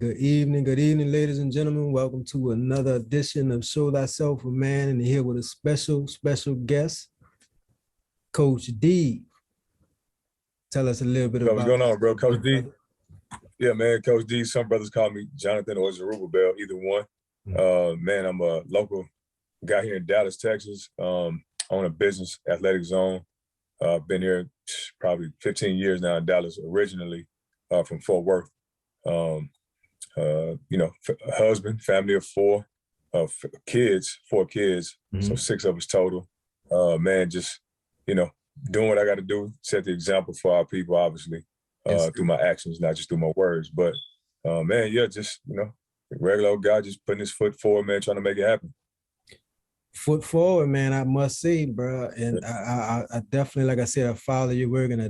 good evening, ladies and gentlemen. Welcome to another edition of Show Thyself a Man, and here with a special guest, Coach D. Tell us a little bit What's about going on, bro? Coach D? brother. Yeah, man, Coach D. Some brothers call me Jonathan or Zerubbabel, either one. Man, I'm a local guy here in Dallas, Texas. Own a business, Athletic Zone. Been here probably 15 years now in Dallas, originally from Fort Worth. Husband, family of four, four kids, so 6 of us total. Man, just, doing what I got to do, set the example for our people, obviously, through my actions, not just through my words. But, man, yeah, just, regular old guy just putting his foot forward, man, trying to make it happen. Foot forward, man, I must say, bro. And yeah. I definitely, like I said, I follow your work, and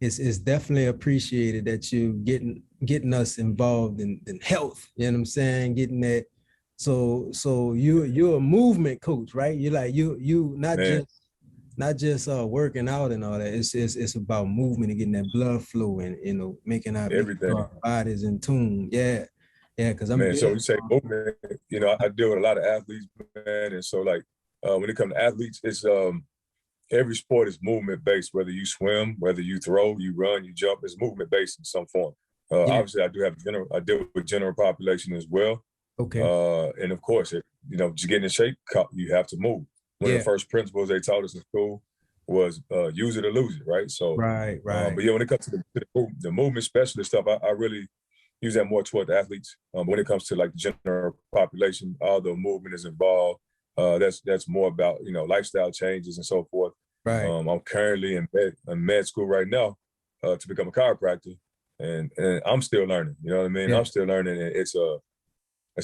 it's definitely appreciated that you getting us involved in health. You know what I'm saying? Getting that. So you're a movement coach, right? You're like you not just working out and all that. It's about movement and getting that blood flow and making our bodies in tune. Yeah. Because I'm so you say movement. I deal with a lot of athletes, man, and so like when it comes to athletes, it's every sport is movement based. Whether you swim, whether you throw, you run, you jump, it's movement based in some form. Obviously, I deal with general population as well. Okay. And of course, to get in shape, you have to move. One of the first principles they taught us in school was use it or lose it, right? So right. But yeah, when it comes to the movement specialist stuff, I really use that more toward the athletes. When it comes to like the general population, although movement is involved, that's more about lifestyle changes and so forth. Right. I'm currently in med school right now to become a chiropractor, and I'm still learning. You know what I mean? Yeah. I'm still learning, and it's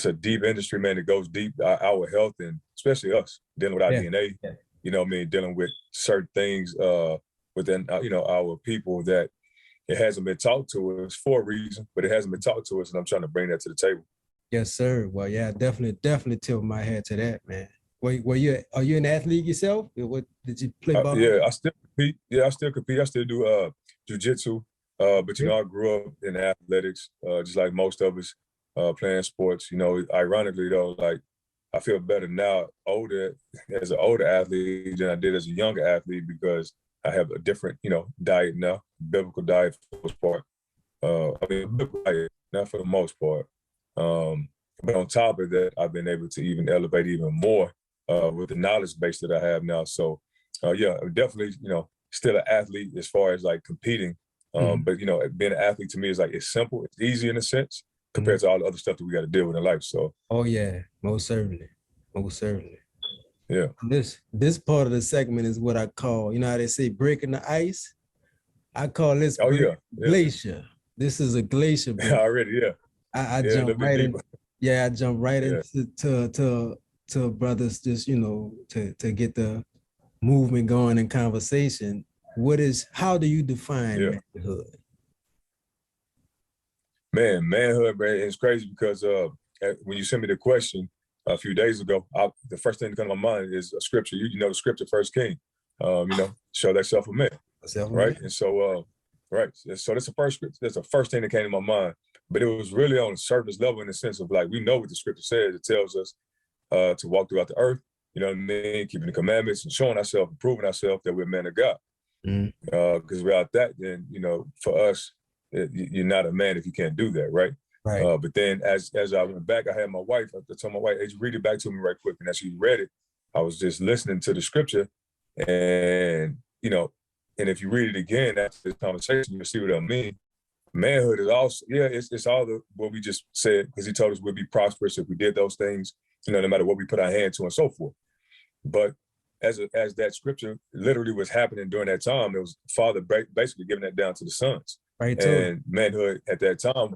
a deep industry, man. It goes deep. Our health, and especially us dealing with our DNA. Yeah. You know what I mean? Dealing with certain things within our people that it hasn't been taught to us for a reason, but it hasn't been taught to us, and I'm trying to bring that to the table. Yes, sir. Well, yeah, definitely tilt my hat to that, man. Are you an athlete yourself? What did you play ball? Yeah, I still compete. I still do jiu-jitsu. But I grew up in athletics, just like most of us, playing sports. Ironically though, like I feel better now, as an older athlete than I did as a younger athlete, because I have a different, diet now, biblical diet for the most part. Biblical diet, not for the most part. But on top of that, I've been able to even elevate even more with the knowledge base that I have now. So, yeah, I'm definitely, still an athlete as far as like competing. But, being an athlete to me is like, it's simple, it's easy in a sense compared to all the other stuff that we got to deal with in life. So. Oh, yeah, most certainly. Yeah. This part of the segment is what I call, how they say breaking the ice? I call this glacier. This is a glacier. Already, yeah. I jump right in. Yeah, I jump right into brothers just, to get the movement going and conversation. How do you define manhood? Manhood, man, it's crazy because when you sent me the question a few days ago, the first thing that comes to my mind is a scripture. The scripture, First King, show thyself a man, right? And so, so that's the first thing that came to my mind. But it was really on a surface level in the sense of like, we know what the scripture says. It tells us to walk throughout the earth, keeping the commandments and showing ourselves and proving ourselves that we're men of God. Because without that, then, for us, you're not a man if you can't do that, right? Right. But then as I went back, I had my wife, I told my wife, hey, read it back to me right quick. And as she read it, I was just listening to the scripture. And, and if you read it again after this conversation, you'll see what I mean. Manhood is also, it's all what we just said, because he told us we'd be prosperous if we did those things, no matter what we put our hand to and so forth. But as that scripture literally was happening during that time, it was Father basically giving that down to the sons. Right. And manhood at that time,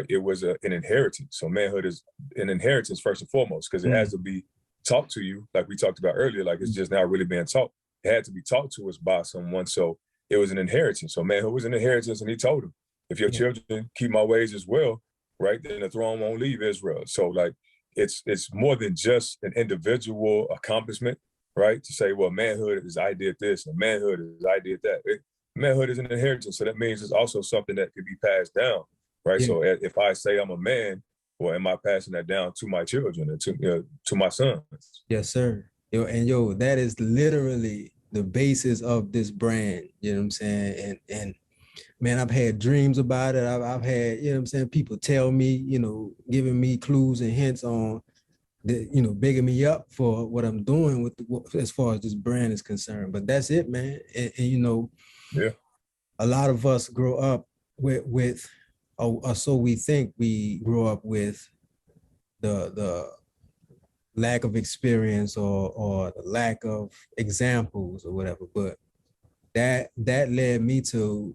it was an inheritance. So manhood is an inheritance first and foremost, because it has to be taught to you, like we talked about earlier, like it's just now really being taught. It had to be taught to us by someone. So it was an inheritance. So manhood was an inheritance, and he told him, if your children keep my ways as well, right, then the throne won't leave Israel. So like it's more than just an individual accomplishment, right? To say, well, manhood is I did this, and manhood is I did that. Manhood is an inheritance. So that means it's also something that could be passed down. right? Yeah. So if I say I'm a man, or am I passing that down to my children and to my sons? Yes, sir. Yo, that is literally the basis of this brand. You know what I'm saying? And man, I've had dreams about it. I've had, you know what I'm saying, people tell me, giving me clues and hints on the, bigging me up for what I'm doing as far as this brand is concerned. But that's it, man. And Yeah, a lot of us grow up with or so we think we grow up with the lack of experience or the lack of examples or whatever. But that led me to,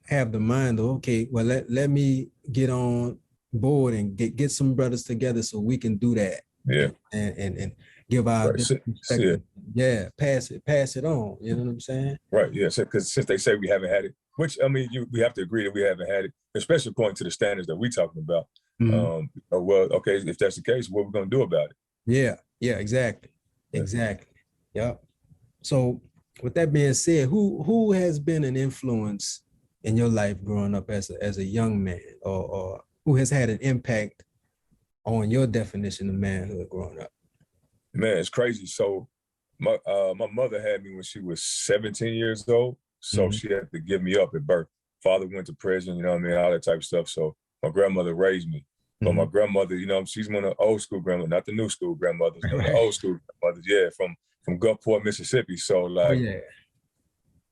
have the mind of, okay, well, let me get on board and get some brothers together so we can do that. yeah, And give our right. different Yeah, perspective. Yeah, pass it on. You know what I'm saying? right. Yeah, because since they say we haven't had it, which I mean, we have to agree that we haven't had it, especially according to the standards that we're talking about. Mhm. Well, okay, if that's the case, what we're gonna do about it? Yeah, exactly. Yeah. Exactly. Yep. So with that being said, who has been an influence in your life growing up as a young man, or who has had an impact on your definition of manhood growing up? Man, it's crazy. So my mother had me when she was 17 years old. So Mhm. she had to give me up at birth. Father went to prison, you know what I mean, all that type of stuff. So my grandmother raised me. But my Mhm. grandmother, she's one of the old school grandmothers, not the new school grandmothers, one of the Right. old school grandmothers, yeah, from Gulfport, Mississippi. So Oh like, yeah.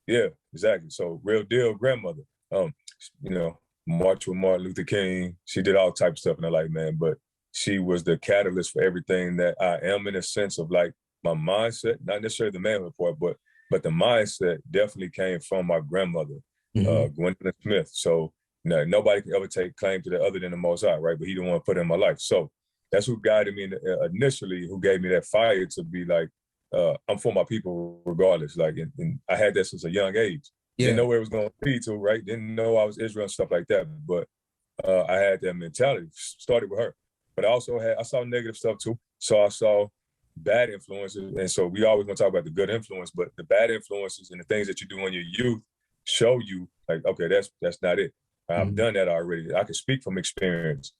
yeah, exactly. So real deal grandmother. Um, you know, March with Martin Luther King. She did all type of stuff in her life, man. But she was the catalyst for everything that I am, in a sense of like my mindset, not necessarily the manhood part, but the mindset definitely came from my grandmother, Mhm. Gwendolyn Smith. So nobody can ever take claim to that other than the Most High, right? But he didn't want to put in my life. So that's who guided me initially, who gave me that fire to be like, I'm for my people regardless. Like, and I had that since a young age. Didn't Yeah. know where it was going to lead to, right? Didn't know I was Israel and stuff like that. But I had that mentality. Started with her, but I saw negative stuff too. So I saw bad influences, and so we always want to talk about the good influence, but the bad influences and the things that you do in your youth show you like, okay, that's not it. I've Mhm. done that already. I can speak from experience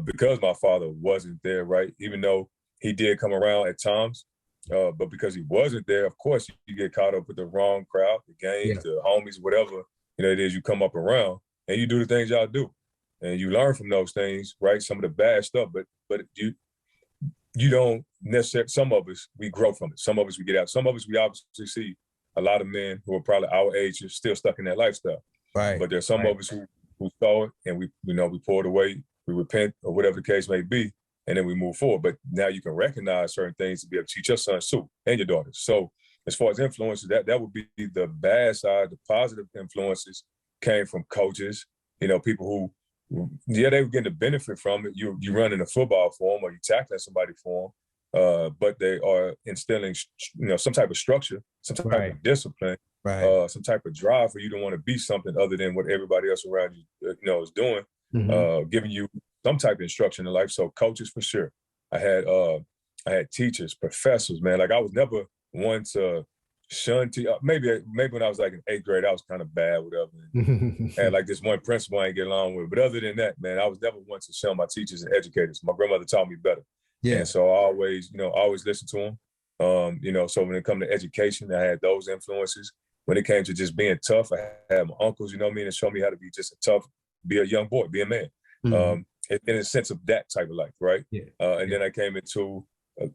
because my father wasn't there, right? Even though he did come around at times, but because he wasn't there, of course, you get caught up with the wrong crowd, the gangs, Yeah. the homies, whatever it is you come up around, and you do the things y'all do, and you learn from those things, right? Some of the bad stuff, but you don't necessarily. Some of us we grow from it. Some of us we get out. Some of us we obviously see a lot of men who are probably our age are still stuck in that lifestyle. Right. But there's some Right. of us who saw it and we pour it away, we repent or whatever the case may be, and then we move forward. But now you can recognize certain things to be able to teach your sons too and your daughters. So as far as influences, that would be the bad side. The positive influences came from coaches, people who, yeah, they were getting the benefit from it. You running a football for them or you tackling somebody for them, but they are instilling, some type of structure, some type Right. of discipline, Right. some type of drive for you to want to be something other than what everybody else around you, is doing, Mhm. giving you some type of instruction in life. So coaches for sure. I had teachers, professors, man. Like I was never one to shun. Maybe when I was like in 8th grade, I was kind of bad, whatever. And like this one principal I ain't get along with. But other than that, man, I was never one to shun my teachers and educators. My grandmother taught me better. Yeah. And so I always listened to them. So when it come to education, I had those influences. When it came to just being tough, I had my uncles, to show me how to be just a tough, be a young boy, be a man. Mhm. In a sense of that type of life, right? Yeah. And Yeah. then I came into,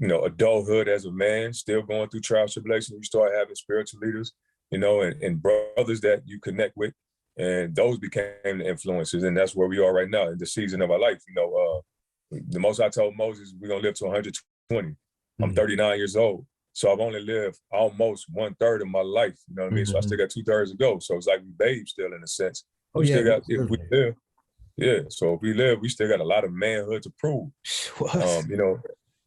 adulthood as a man, still going through trials, tribulations. You start having spiritual leaders, and brothers that you connect with, and those became the influences, and that's where we are right now in the season of our life. The most I told Moses, we're gonna live to 120. I'm Mhm. 39 years old, so I've only lived almost 1/3 of my life. You know what I mean? So I still Mhm. got 2/3 to go. So it's like we babes still in a sense. Oh We yeah, still got, most if we certainly. live, yeah. So if we live, we still got a lot of manhood to prove. What?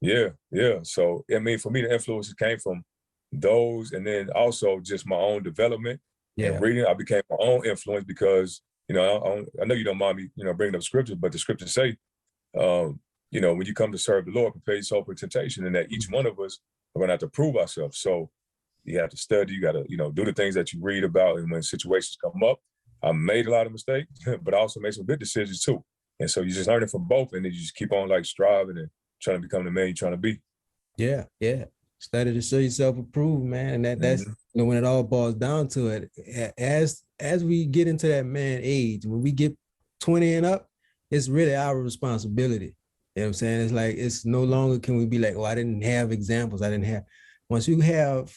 Yeah, yeah. So I mean, for me, the influences came from those, and then also just my own development and Yeah. reading. I became my own influence because I know you don't mind me bringing up scriptures, but the scriptures say, when you come to serve the Lord, prepare yourself for temptation, and that each Mhm. one of us are going to have to prove ourselves. So you have to study. You got to do the things that you read about, and when situations come up, I made a lot of mistakes, but I also made some good decisions too. And so you just learn it from both, and then you just keep on like striving and trying to become the man you're trying to be. Yeah, yeah. Study to show yourself approved, man. And that's when it all boils down to it. As we get into that man age, when we get 20 and up, it's really our responsibility. You know what I'm saying? It's like it's no longer can we be like, oh, I didn't have examples. I didn't have. Once you have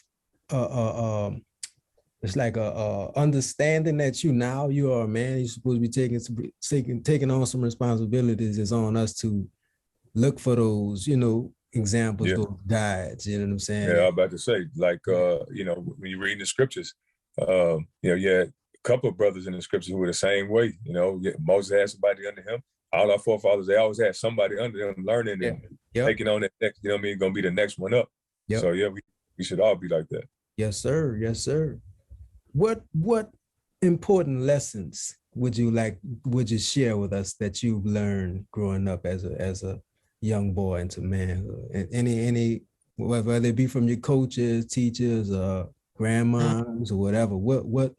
it's like a understanding that you are a man. You're supposed to be taking on some responsibilities. It's on us to look for those, examples, those guides. You know what I'm saying? Yeah, I'm about to say, like, when you're reading the scriptures, a couple of brothers in the scriptures who were the same way. Moses had somebody under him. All our forefathers, they always had somebody under them learning and taking on that next, going to be the next one up. Yep. So, we should all be like that. Yes, sir. Yes, sir. What important lessons would you share with us that you've learned growing up as a young boy into manhood? And any whether it be from your coaches, teachers, grandmas, or whatever, what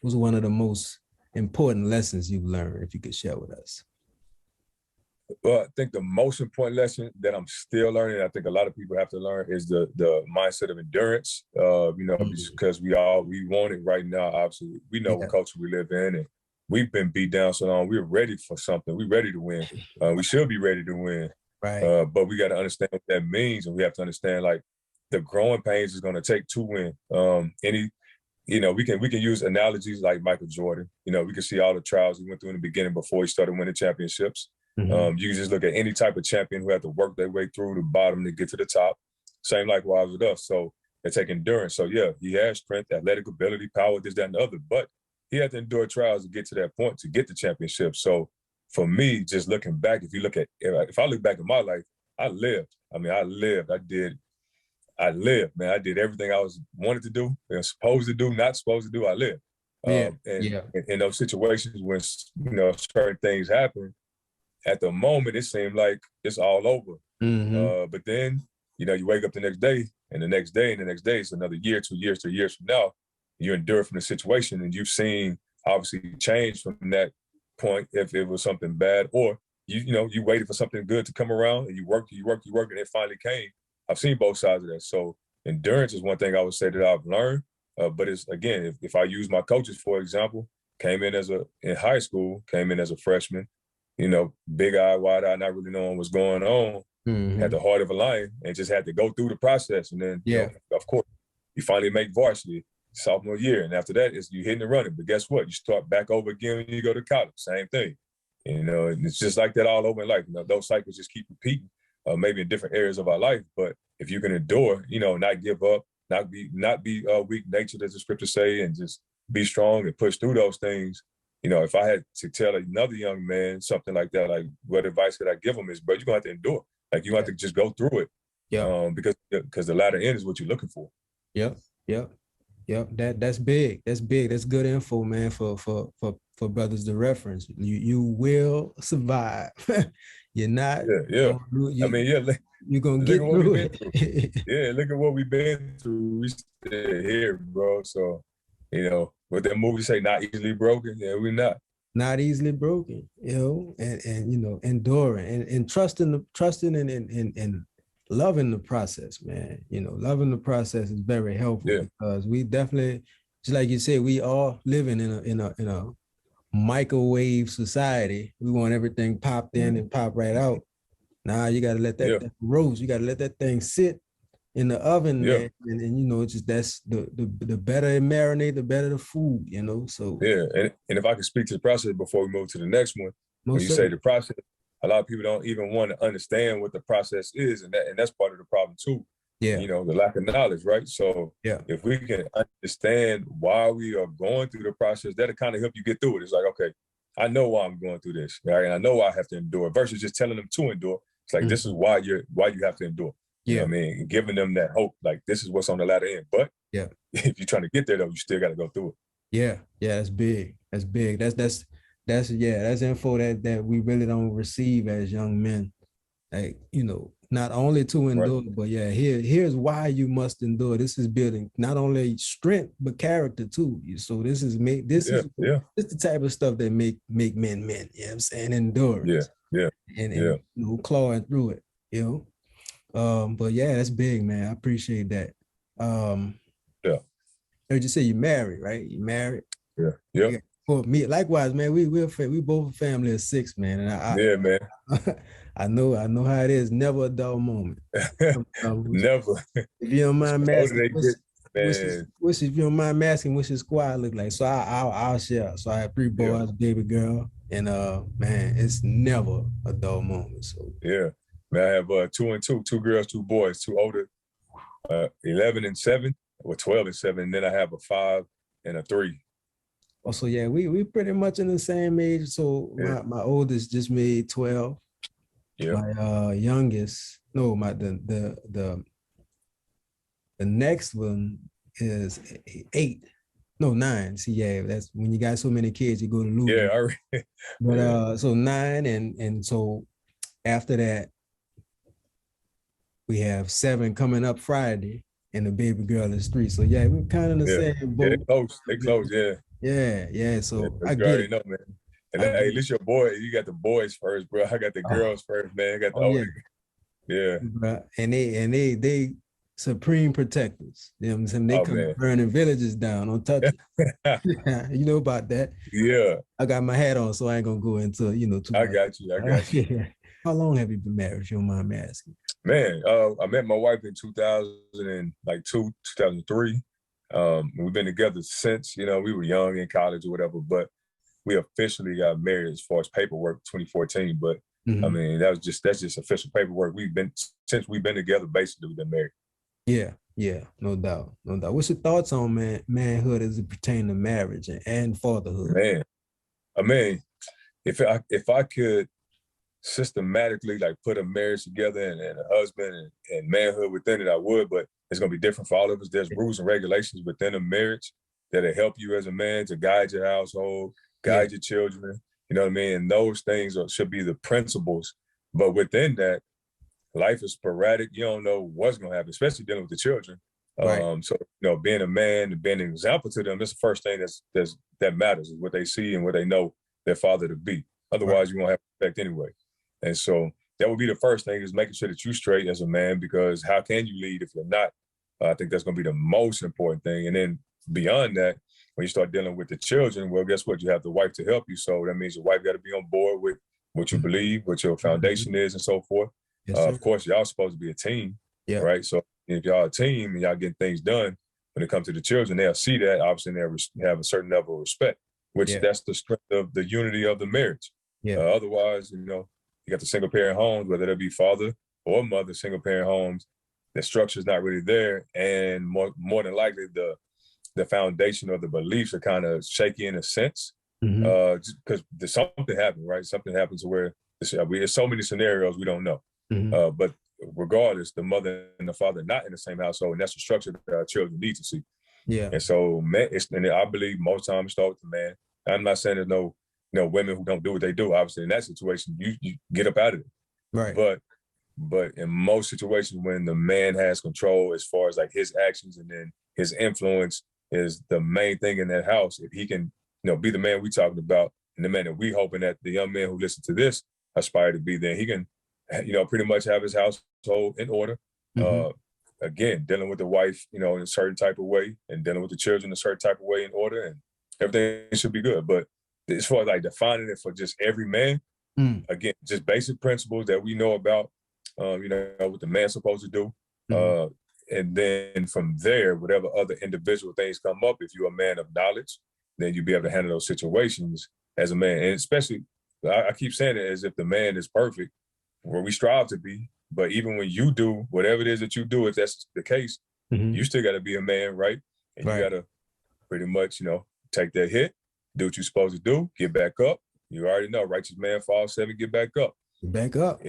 was one of the most important lessons you've learned, if you could share with us? Well, I think the most important lesson that I'm still learning, I think a lot of people have to learn, is the mindset of endurance. Because we want it right now. Obviously, we know what culture we live in, and we've been beat down so long. We're ready for something. We're ready to win. We should be ready to win. Right. But we got to understand what that means, and we have to understand like the growing pains is going to take to win. We can use analogies like Michael Jordan. We can see all the trials he went through in the beginning before he started winning championships. Mm-hmm. You can just look at any type of champion who had to work their way through the bottom to get to the top. Same likewise with us. So they take endurance. So he has strength, athletic ability, power, this, that, and the other. But he had to endure trials to get to that point, to get the championship. So for me, just looking back, if I look back at my life, I lived. I lived, man. I did everything I wanted to do, and supposed to do, not supposed to do. I lived. In those situations when certain things happen, at the moment it seemed like it's all over. Mm-hmm. But then you wake up the next day, and the next day, and the next day. It's another year, 2 years, 3 years from now. You endure from the situation, and you've seen obviously change from that point. If it was something bad, or you waited for something good to come around, and you worked, and it finally came. I've seen both sides of that. So endurance is one thing I would say that I've learned. But it's, again, if I use my coaches, for example, in high school, came in as a freshman, big eye, wide eye, not really knowing what's going on, had the heart of a lion, and just had to go through the process. And then, of course, you finally make varsity sophomore year. And after that, you hitting and running. But guess what? You start back over again when you go to college. Same thing. And it's just like that all over in life. Those cycles just keep repeating. Maybe in different areas of our life, but if you can endure, not give up, not be weak-natured, as the scriptures say, and just be strong and push through those things. If I had to tell another young man something like that, like what advice could I give him is, bro, you're gonna have to endure. Like you have to just go through it. Yeah. Because the latter end is what you're looking for. Yep. That's big. That's big. That's good info, man, for brothers to reference. You will survive. You're not. Yeah. You're gonna get through it. Look at what we've been through. We still here, bro. So, what that movie say, not easily broken. Yeah, we're not. Not easily broken, and enduring and trusting and loving the process, man. Loving the process is very helpful because we definitely, just like you said, we are living in a microwave society. We want everything popped in and pop right out. Now you got to let that thing roast. You got to let that thing sit in the oven, man. And just that's the better it marinate, the better the food. So and if I could speak to the process before we move to the next one, when you say the process, a lot of people don't even want to understand what the process is, and that's part of the problem too. Yeah, the lack of knowledge, right? So if we can understand why we are going through the process, that'll kind of help you get through it. It's like, okay, I know why I'm going through this, right? And I know why I have to endure, versus just telling them to endure. It's like, this is why you have to endure. You know what I mean? And giving them that hope, like this is what's on the latter end. But if you're trying to get there though, you still got to go through it. Yeah, that's big. That's big. That's info that we really don't receive as young men. Like, not only to Right. endure, but yeah, here's why you must endure. This is building not only strength but character too. So this is Yeah. this the type of stuff that make men men. You know what I'm saying? Yeah. Endurance Yeah. and clawing through it. You know. But yeah, that's big, man. I appreciate that. Yeah. Heard you say you married, right? You married. Yeah. Yep. Yeah. For me, likewise, man. We both a family of six, man, and Yeah, man. I know how it is. Never a dull moment. Never. If you don't mind The me older asking, they get, man. if you don't mind me asking, what's your squad look like? So I'll share. So I have three Yeah. boys, baby girl, and man, it's never a dull moment. So Yeah. Man, I have 2 and 2, 2 girls, 2 boys, 2 older, 11 and 7, or 12 and 7. And then I have a 5 and a 3. also, yeah, we pretty much in the same age. So Yeah. my oldest just made 12. Yeah. My youngest, no, my the next one is 8. No, 9. See, yeah, that's when you got so many kids, you go to losing. Yeah. But Yeah. so 9, and so after that, we have 7 coming up Friday, and the baby girl is 3. So yeah, we're kind of in the Yeah. same Yeah. They boat. close. They close. Yeah. Yeah. Yeah. So I You get already it. know, man. And I get hey, at it. least your boy, you got the boys first, bro. I got the Oh, girls first, man. I got the oh yeah. older. Yeah. Bruh. And they supreme protectors. You know what I'm saying? They Oh, come man. burning villages down. Don't touch it. You know about that. Yeah. I got my hat on, so I ain't gonna go into too I much. got you. I got you. Yeah. How long have you been married? If you don't mind me asking. Man, I met my wife in 2003. We've been together since, we were young in college or whatever, but we officially got married as far as paperwork 2014. But I Mhm. mean, that's just official paperwork. Since we've been together, basically we've been married. Yeah, no doubt, no doubt. What's your thoughts on manhood as it pertains to marriage and fatherhood? Man, I mean, if I could systematically like put a marriage together and a husband and manhood within it, I would, but it's gonna be different for all of us. There's rules and regulations within a marriage that'll help you as a man to guide your household, Yeah, guide your children, you know what I mean? And those things should be the principles. But within that, life is sporadic. You don't know what's gonna happen, especially dealing with the children. right. So being a man and being an example to them, that's the first thing that matters is what they see and what they know their father to be. Right. Otherwise, you won't have respect anyway. And so that would be the first thing is making sure that you're straight as a man, because how can you lead if you're not? I think that's going to be the most important thing. And then beyond that, when you start dealing with the children, well, guess what? You have the wife to help you. So that means your wife got to be on board with what you believe, what your foundation is, and so forth. Yes, sir. Of course, y'all supposed to be a team, Yeah, right? So if y'all a team and y'all getting things done, when it comes to the children, they'll see that. Obviously, they'll have a certain level of respect, which yeah, that's the strength of the unity of the marriage. yeah. Otherwise, you got the single parent homes, whether it be father or mother, single parent homes, the structure is not really there. And more than likely, the foundation of the beliefs are kind of shaky in a sense, Mm-hmm. because something happened, right? Something happens where there's so many scenarios we don't know. Mm-hmm. But regardless, the mother and the father are not in the same household, and that's the structure that our children need to see. Yeah, And so, man, and I believe most times start with the man. I'm not saying there's no women who don't do what they do. Obviously, in that situation, you get up out of it. right. But in most situations, when the man has control as far as like his actions and then his influence is the main thing in that house. If he can, be the man we talking about and the man that we hoping that the young men who listen to this aspire to be, then he can, pretty much have his household in order. Mm-hmm. Again, dealing with the wife, in a certain type of way, and dealing with the children a certain type of way in order, and everything should be good. But as far as like defining it for just every man, again, just basic principles that we know about, what the man's supposed to do. And then from there, whatever other individual things come up, if you're a man of knowledge, then you'll be able to handle those situations as a man. And especially, I keep saying it as if the man is perfect, where we strive to be. But even when you do whatever it is that you do, if that's the case, you still got to be a man, right? And you got to pretty much, take that hit, do what you're supposed to do, get back up. You already know, righteous man falls 7, get back up. Back up.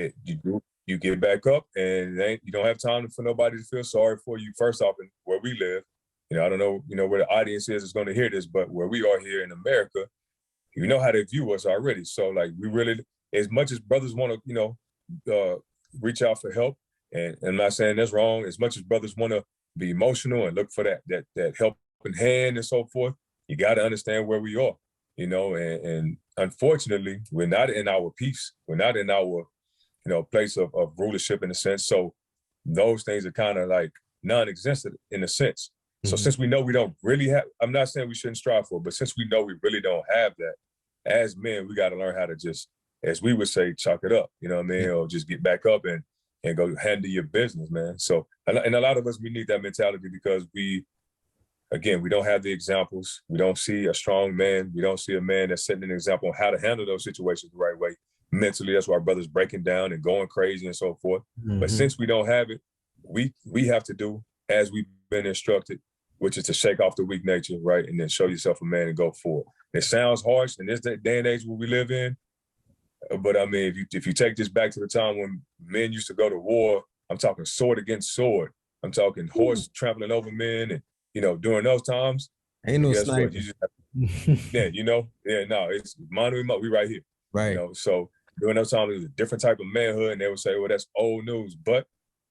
You get back up, and you don't have time for nobody to feel sorry for you. First off, in where we live, I don't know, where the audience is going to hear this, but where we are here in America, you know how they view us already. So like, we really, as much as brothers want to, reach out for help, And I'm not saying that's wrong. As much as brothers want to be emotional and look for that helping hand and so forth, you got to understand where we are, you know. And unfortunately, we're not in our peace. We're not in our, place of rulership in a sense. So those things are kind of like non-existent in a sense. So since we know we don't really have, I'm not saying we shouldn't strive for it, but since we know we really don't have that, as men, we got to learn how to just, as we would say, chalk it up, you know what I mean? Or just get back up and go handle your business, man. So, and a lot of us, we need that mentality because we don't have the examples. We don't see a strong man. We don't see a man that's setting an example on how to handle those situations the right way. Mentally, that's why our brothers breaking down and going crazy and so forth. But since we don't have it, we have to do as we've been instructed, which is to shake off the weak nature, right? And then show yourself a man and go forward. It sounds harsh in this day and age where we live in, but I mean, if you take this back to the time when men used to go to war, I'm talking sword against sword. I'm talking horse trampling over men, and during those times, ain't no guess sniper. what? You just it's Manhood Is, we right here, right? So during those times, it was a different type of manhood, and they would say, "Well, that's old news," but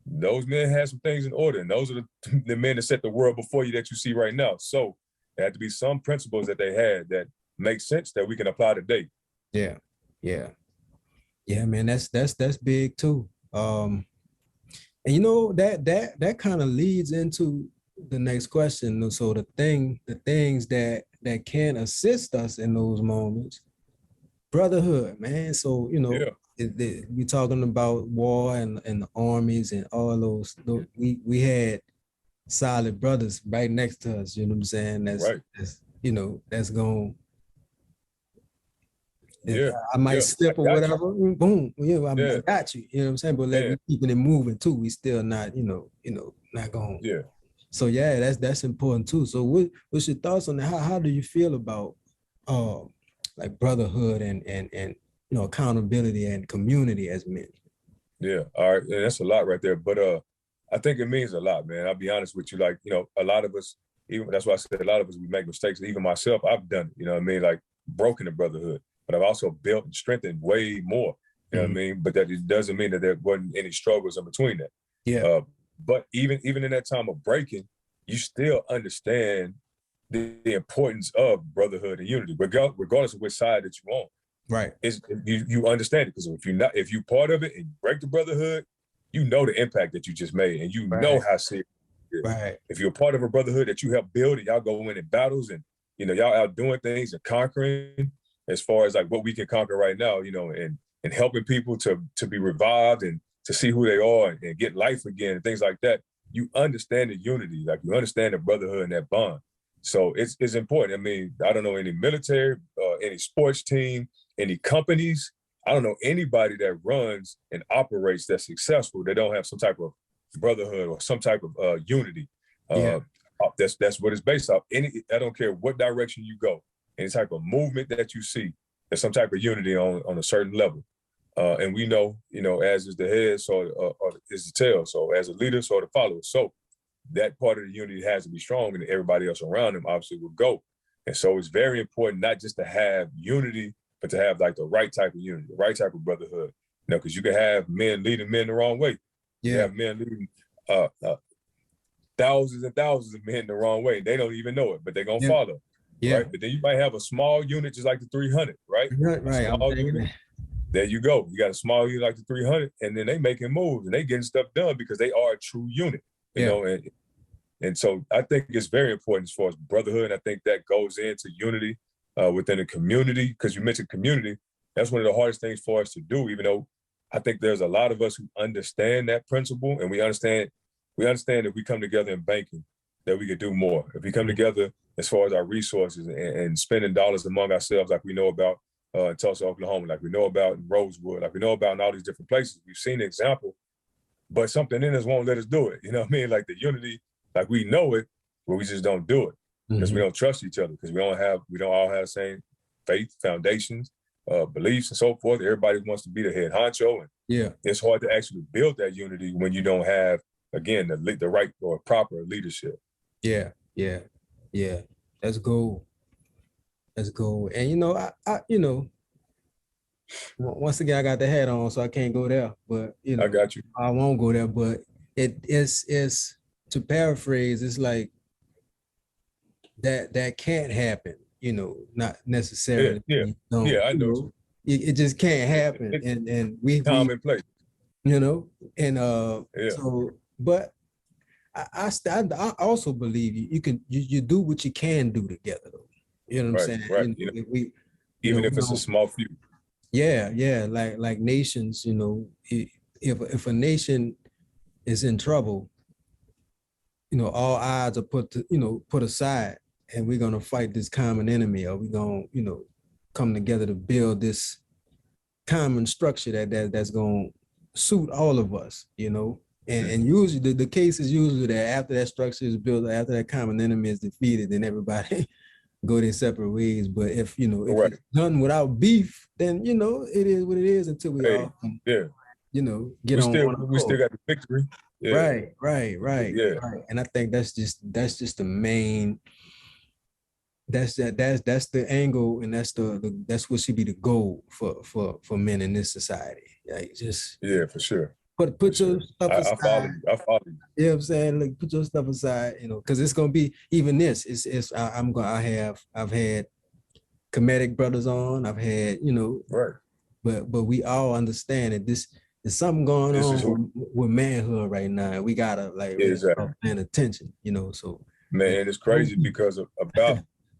those men had some things in order, and those are the men that set the world before you that you see right now. So there had to be some principles that they had that make sense that we can apply today. Yeah, man, that's big too. And that kind of leads into the next question. So the things that can assist us in those moments, brotherhood, man. So we talking about war and the armies and all those. We had solid brothers right next to us. You know what I'm saying? That's going. I might slip or whatever. Boom. I got you. You know what I'm saying? But we keeping it moving too. We still not, not going. Yeah. So that's important too. So what's your thoughts on that? How do you feel about like brotherhood and accountability and community as men? Yeah. All right. And that's a lot right there. But I think it means a lot, man. I'll be honest with you. Like, a lot of us, even that's why I said a lot of us, we make mistakes. Even myself, I've done it, you know what I mean? Like broken the brotherhood. But I've also built and strengthened way more. You know what I mean? But that it doesn't mean that there wasn't any struggles in between that. Yeah. But even in that time of breaking, you still understand the importance of brotherhood and unity, regardless of which side that you're on. Right. You understand it, because if you're part of it and you break the brotherhood, you know the impact that you just made, and you know how serious it is. Right. If you're a part of a brotherhood that you help build, and y'all go in battles, and y'all out doing things and conquering, as far as like what we can conquer right now, and helping people to be revived and to see who they are and get life again and things like that. You understand the unity, like you understand the brotherhood and that bond. So it's important. I mean, I don't know any military, any sports team, any companies. I don't know anybody that runs and operates that's successful that don't have some type of brotherhood or some type of unity. That's what it's based off. I don't care what direction you go, any type of movement that you see, there's some type of unity on a certain level. And we know, as is the head, so is the tail. So as a leader, so the follower. So that part of the unity has to be strong, and everybody else around them obviously will go. And so it's very important not just to have unity, but to have like the right type of unity, the right type of brotherhood. Because you can have men leading men the wrong way. You have men leading thousands and thousands of men the wrong way. They don't even know it, but they're gonna follow. Right. But then you might have a small unit just like the 300, right? Right. There you go. You got a small unit like the 300, and then they making moves and they getting stuff done because they are a true unit, you know. And so I think it's very important as far as brotherhood. And I think that goes into unity within a community, because you mentioned community. That's one of the hardest things for us to do, even though I think there's a lot of us who understand that principle, and we understand if we come together in banking, that we could do more. If we come together as far as our resources and spending dollars among ourselves, like we know about in Tulsa, Oklahoma, like we know about in Rosewood, like we know about in all these different places. We've seen the example, but something in us won't let us do it. You know what I mean? Like the unity, like we know it, but we just don't do it because we don't trust each other, because we don't all have the same faith, foundations, beliefs, and so forth. Everybody wants to be the head honcho, and it's hard to actually build that unity when you don't have, again, the right or proper leadership. Yeah. That's gold. And I once again, I got the hat on, so I can't go there. But you I know, got you. I won't go there. But it's to paraphrase, it's like that can't happen. You know, not Yeah, necessarily. yeah, You don't. yeah. I You know. know, it just can't happen. It's And we commonplace. you know, and Yeah, so but I also believe you do what you can do together though. You know what I'm right, saying? right. You know, if we Even we if it's a don't. small few. Yeah, like nations, if a nation is in trouble, all odds are put aside, and we're gonna fight this common enemy, or we're gonna, come together to build this common structure that's gonna suit all of us, And usually the case is usually that after that structure is built, after that common enemy is defeated, then everybody go their separate ways. But if Right. it's done without beef, then it is what it is until we Hey, all can, yeah. get on one We still accord. got the victory. Yeah, yeah, Right. And I think that's just the main. That's the angle, and that's what should be the goal for men in this society. Like, just yeah, for sure, for put your sure. stuff I follow aside. you. I follow you. You know what I'm saying? Like, put your stuff aside, because it's gonna be even this. I've had comedic brothers on. I've had, Right. but we all understand that there's something going This is on who. with manhood right now. Yeah, We gotta exactly. start paying attention, So Man, it's crazy because of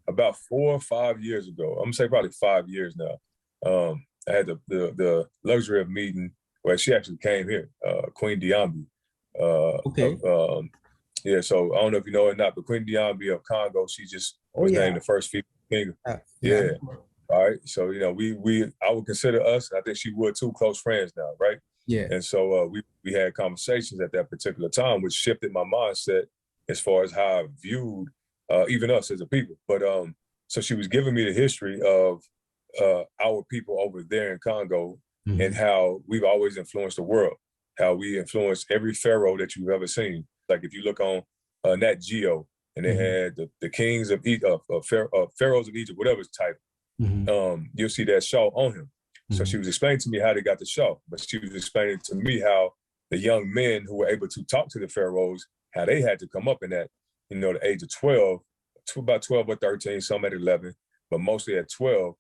about 4 or 5 years ago. I'm gonna say probably 5 years now. I had the luxury of meeting. Well, she actually came here, Queen Diambi. Okay. Yeah, so I don't know if you know her or not, but Queen Diambi of Congo, she just Oh was yeah. named the first female king. Yeah. Yeah. All right. So I would consider us, and I think she would too, close friends now, right? Yeah. And so we had conversations at that particular time, which shifted my mindset as far as how I viewed even us as a people. But so she was giving me the history of our people over there in Congo, and how we've always influenced the world, how we influenced every pharaoh that you've ever seen. Like if you look on Nat Geo, and they had the kings of pharaohs of Egypt, whatever type, you'll see that shawl on him. So she was explaining to me how they got the shawl, but she was explaining to me how the young men who were able to talk to the pharaohs, how they had to come up in that, the age of 12, to about 12 or 13, some at 11, but mostly at 12.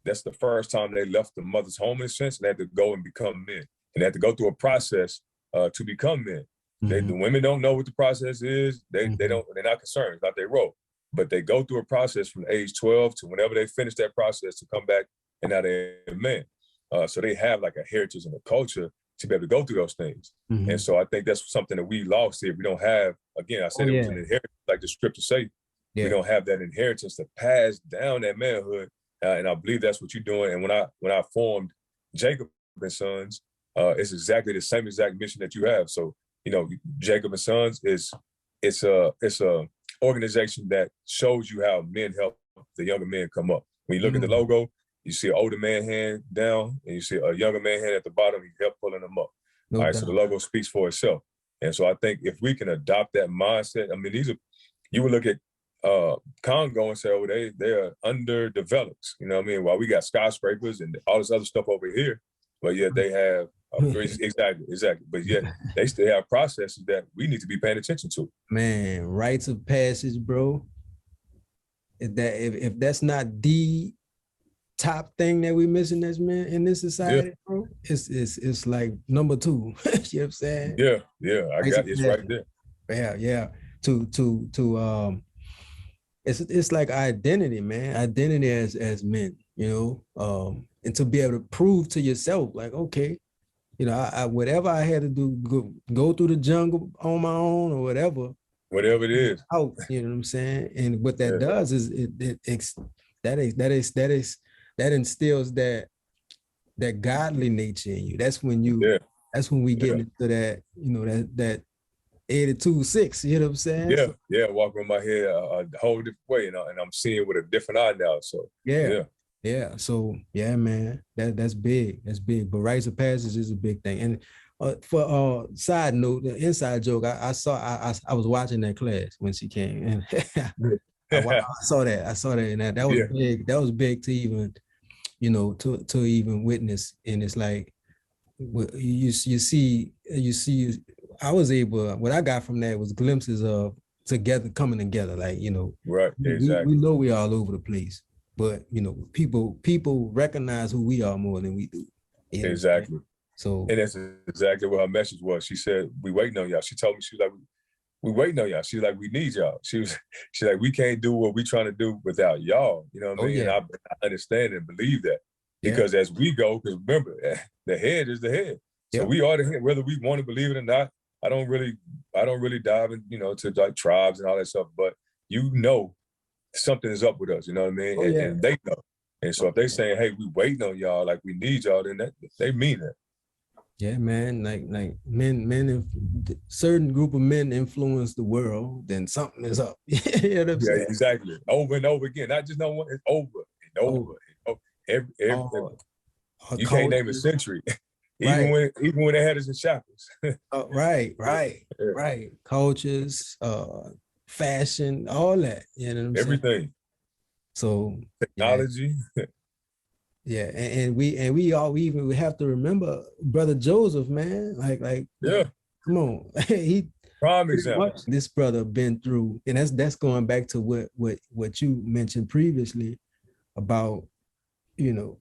That's the first time they left the mother's home, in a sense, and they had to go and become men. And they had to go through a process to become men. The women don't know what the process is. They're not concerned. It's not their role. But they go through a process from age 12 to whenever they finish that process to come back, and now they're men. So they have like a heritage and a culture to be able to go through those things. And so I think that's something that we lost here. We don't have, again, I said it was an inheritance, like the scripture say. We don't have that inheritance to pass down that manhood. And I believe that's what you're doing. And when I formed Jacob and Sons, it's exactly the same exact mission that you have. So, Jacob and Sons it's a organization that shows you how men help the younger men come up. When you look at the logo, you see an older man hand down, and you see a younger man hand at the bottom. He help pulling them up. All right, so the logo speaks for itself. And so I think if we can adopt that mindset, I mean, you would look at Congo and say, oh, they're underdeveloped. You know what I mean? While we got skyscrapers and all this other stuff over here, but yet they have exactly. But yet they still have processes that we need to be paying attention to. Man, rites of passage, bro. If that's not the top thing that we missing as men in this society, bro, it's like number two. You know what I'm saying? Yeah. I got it's right there. Yeah. To it's like identity, man. Identity as men, and to be able to prove to yourself, like, okay, I whatever I had to do, go through the jungle on my own or whatever it is. Out, you know what I'm saying? And what that does is that instills that godly nature in you. That's when we get into that, that 82-6, you know what I'm saying? Walking my head a whole different way, and I'm seeing with a different eye now. So so man, that's big. But rites of passage is a big thing. And for side note, the inside joke, I was watching that class when she came, and I saw that, and that was big. That was big to even you know, to even witness. And it's like you see I was able, what I got from that was glimpses of coming together, like, you know, Right, we exactly. know we all over the place, but you know, people recognize who we are more than we do, you know what I'm saying? Exactly. So And that's exactly what her message was. She said, "We waiting on y'all." She told me, she was like, "We waiting on y'all." She's like, "We need y'all." She's like, "We can't do what we trying to do without y'all." You know what I oh mean? And yeah, I understand and believe that, yeah, because as we go, because remember, the head is the head. So yeah, we are the head, whether we want to believe it or not. I don't really, I don't really dive in, to like tribes and all that stuff. But you know, something is up with us. You know what I mean? oh And, yeah, and they know. And so if they saying, "Hey, we waiting on y'all, like we need y'all," then they mean it. yeah, man. Like certain group of men influence the world, then something is up. You know what I'm Yeah, saying? exactly. Over and over again. Not just no one. It's over and over Oh, and over. Every, a you can't name a culture, century, even right? when they had us in shackles. Right. Cultures, fashion, all that. You know what I'm saying? Everything, So yeah, technology. yeah, we have to remember brother Joseph, man. Yeah, Come on, he prime pretty example. much this brother been through, and that's going back to what you mentioned previously about, you know,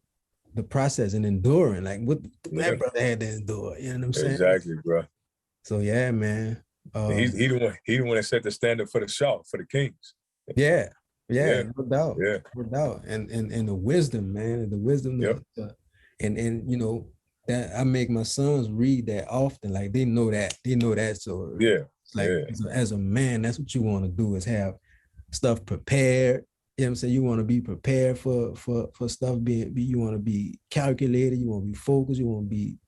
the process and enduring, like what Yeah, that brother had to endure. You know what I'm saying? exactly, bro. So yeah, man. And he the one that set the standard for the Shaw, for the Kings. Yeah, Yeah, no doubt, yeah, no doubt, and the wisdom, man, and the wisdom, yep, and you know that I make my sons read that often. Like they know that. So yeah, it's like yeah, as a man, that's what you want to do, is have stuff prepared. You know what I'm saying? You want to be prepared for stuff you want to be calculated, you want to be focused, you want to be,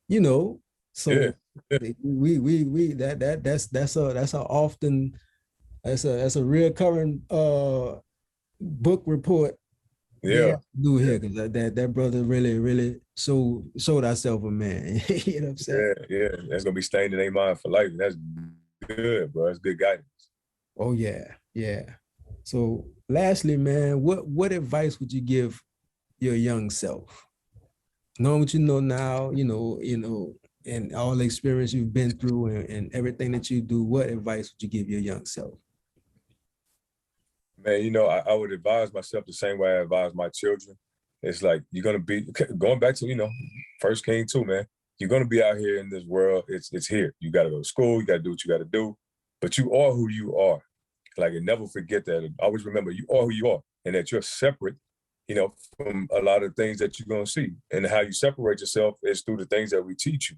you know. yeah, So yeah, we that's a often that's a recurring book report we yeah, have to do yeah, here, because that brother really showed ourselves a man. You know what I'm saying? yeah, yeah. That's gonna be stained in their mind for life. And that's good, bro. That's good guidance. Oh yeah, yeah. So lastly, man, what advice would you give your young self? Knowing what you know now, and all the experience you've been through, and everything that you do, what advice would you give your young self? Man, I would advise myself the same way I advise my children. It's like you're gonna be going back to, First King too, man. You're gonna be out here in this world. It's here. You gotta go to school, you gotta do what you gotta do. But you are who you are. Like, and never forget that. And always remember you are who you are, and that you're separate, from a lot of things that you're gonna see. And how you separate yourself is through the things that we teach you.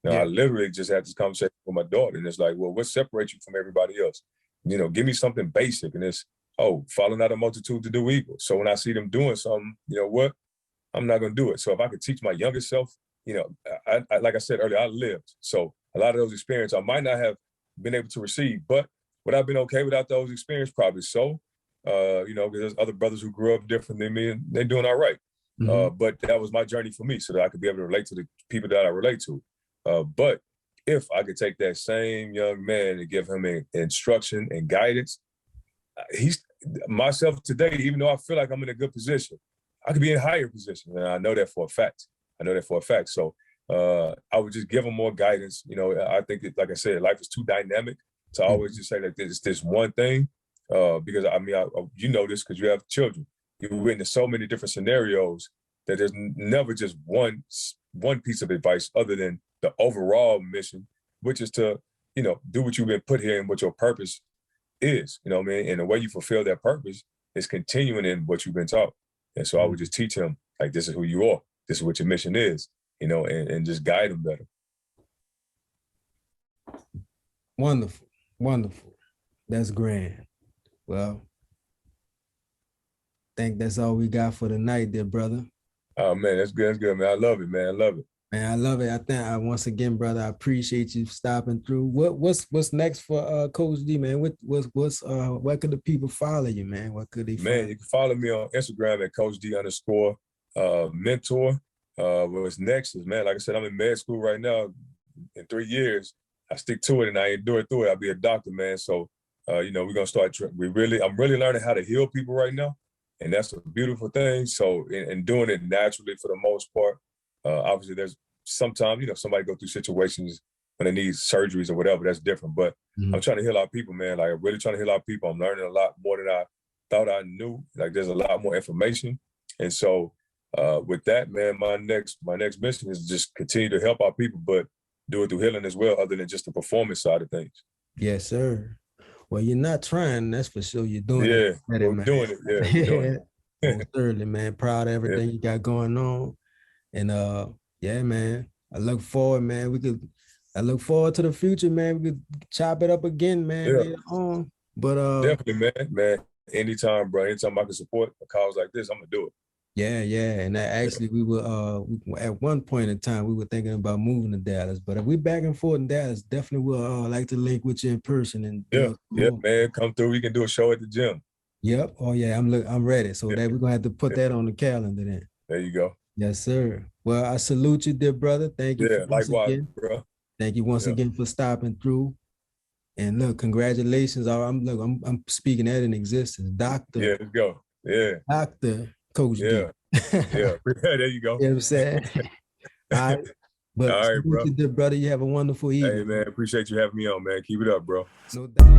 I Yeah, literally just had this conversation with my daughter, and it's like, well, what separates you from everybody else? Give me something basic, and it's, oh, falling out of multitude to do evil. So when I see them doing something, you know what? I'm not going to do it. So if I could teach my younger self, I like I said earlier, I lived. So a lot of those experiences I might not have been able to receive, but would I have been okay without those experiences? Probably so. Because there's other brothers who grew up different than me, and they're doing all right. mm-hmm. But that was my journey for me, so that I could be able to relate to the people that I relate to. But if I could take that same young man and give him instruction and guidance, he's myself today, even though I feel like I'm in a good position, I could be in a higher position. And I know that for a fact. So I would just give him more guidance. I think like I said, life is too dynamic to always just say that there's this one thing. Because you know this because you have children. You witness so many different scenarios that there's never just one piece of advice other than the overall mission, which is to, do what you've been put here and what your purpose is, you know what I mean? And the way you fulfill that purpose is continuing in what you've been taught. And so I would just teach him, like, this is who you are. This is what your mission is, and just guide him better. Wonderful, wonderful. That's grand. Well, I think that's all we got for tonight, dear brother. Oh, man, that's good. That's good, man. I love it, man. I love it. Man, I love it. I think once again, brother, I appreciate you stopping through. What's next for Coach D, man? Where could the people follow you, man? What could they Man, find? you can follow me on Instagram at Coach D _ mentor. What's next is, man, like I said, I'm in med school right now. In 3 years, I stick to it and I endure through it. I'll be a doctor, man. So, we're gonna start. I'm really learning how to heal people right now. and that's a beautiful thing. So, and doing it naturally for the most part. Obviously, there's sometimes, somebody go through situations when they need surgeries or whatever. That's different. But I'm trying to heal our people, man. Like, I'm really trying to heal our people. I'm learning a lot more than I thought I knew. Like, there's a lot more information. And so with that, man, my next mission is just continue to help our people, but do it through healing as well, other than just the performance side of things. Yes, sir. Well, you're not trying, that's for sure. You're doing it. Yeah, we're doing it. Yeah, we're doing it. Most certainly, man. Proud of everything you got going on. And yeah, man. I look forward, man. I look forward to the future, man. We could chop it up again, man, later on. But definitely, man. Anytime, bro. Anytime I can support a cause like this, I'm gonna do it. Yeah. And actually, we were at one point in time we were thinking about moving to Dallas. But if we back and forth in Dallas, definitely will like to link with you in person and man. Come through. We can do a show at the gym. Yep. Oh yeah, I'm ready. So that we're gonna have to put that on the calendar then. There you go. Yes, sir. Well, I salute you, dear brother. Thank you. Likewise, bro. Thank you once again for stopping through. And look, congratulations. I'm speaking that in existence. Doctor. Yeah, let's go. Yeah. Dr. Coach D. There you go. You know what I'm saying? All right. But all right, bro. Dear brother, you have a wonderful evening. Hey, man, appreciate you having me on, man. Keep it up, bro. No doubt.